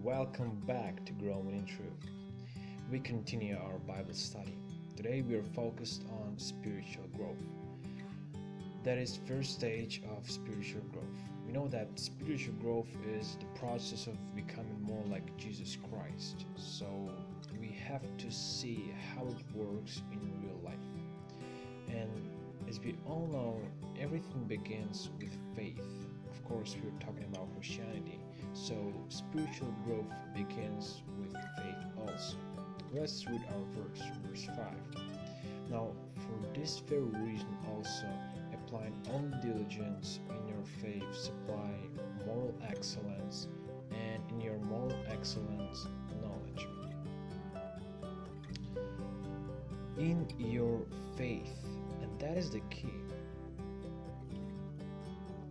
welcome back to Growing in Truth. We continue our Bible study. Today we are focused on spiritual growth. That is first stage of spiritual growth. We know that spiritual growth is the process of becoming more like Jesus Christ. So we have to see how it works in real life. And as we all know, everything begins with faith. Of course, we're talking about Christianity. So spiritual growth begins with faith also. Let's read our verse 5. Now, for this very reason also, applying all diligence in your faith, supply moral excellence, and in your moral excellence, knowledge. In your faith, and that is the key.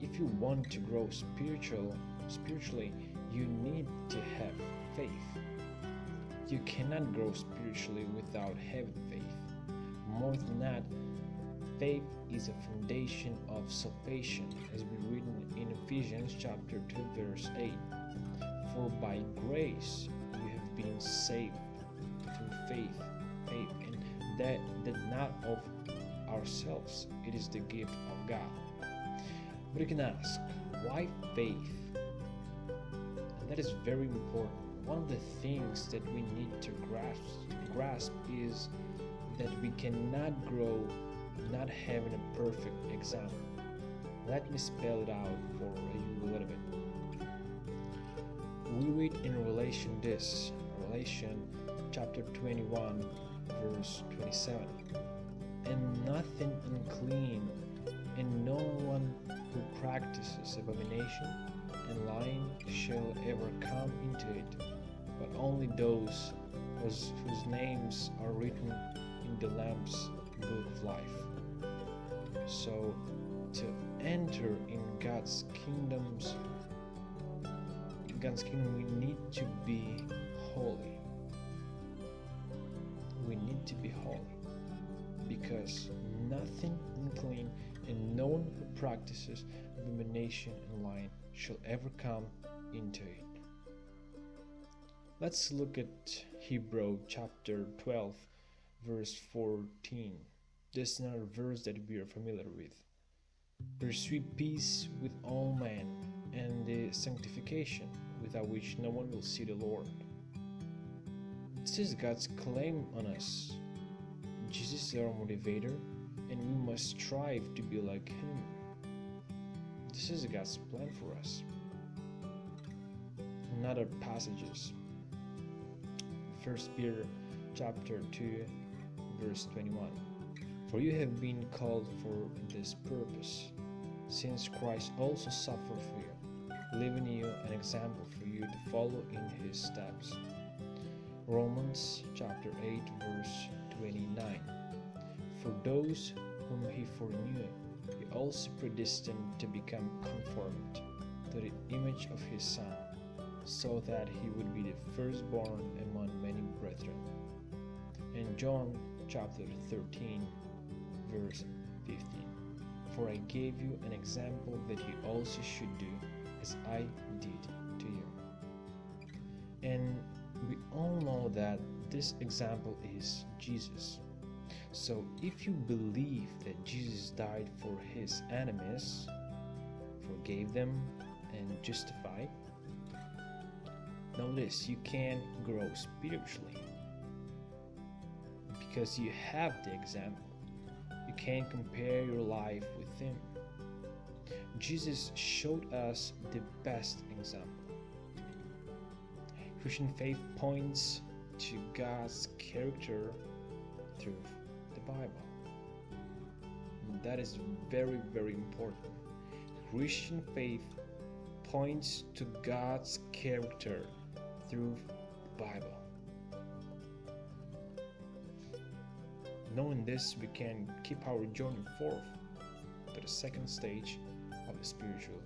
If you want to grow spiritually, you need to have faith. You cannot grow spiritually without having faith. More than that, faith is a foundation of salvation, as we read in Ephesians chapter 2, verse 8. For by grace you have been saved through faith, and that not of ourselves, it is the gift of God. But you can ask, why faith? And that is very important. One of the things that we need to grasp is that we cannot grow not having a perfect example. Let me spell it out for you a little bit. We read in Revelation chapter 21, verse 27. And nothing unclean, and no one who practices abomination and lying shall ever come into it, but only those whose names are written in the Lamb's book of life. So, to enter in God's kingdom, we need to be holy. We need to be holy, because nothing unclean and no one who practices abomination and lying shall ever come into it. Let's look at Hebrew chapter 12, verse 14. This is another verse that we are familiar with. Pursue peace with all men and the sanctification, without which no one will see the Lord. This is God's claim on us. Jesus is our motivator, and we must strive to be like Him. This is God's plan for us. In other passages, 1 Peter chapter 2, verse 21. For you have been called for this purpose, since Christ also suffered for you, leaving you an example for you to follow in His steps. Romans chapter 8, verse 29. For those whom He foreknew, He also predestined to become conformed to the image of His Son, so that He would be the firstborn among many brethren. And John chapter 13, verse 15. For I gave you an example that you also should do as I did to you. And we all know that this example is Jesus. So if you believe that Jesus died for His enemies, forgave them, and justified, notice you can grow spiritually because you have the example. You can compare your life with Him. Jesus showed us the best example. Christian faith points to God's character through the Bible. And that is very, very important. Christian faith points to God's character through the Bible. Knowing this, we can keep our journey forth to the second stage of the spiritual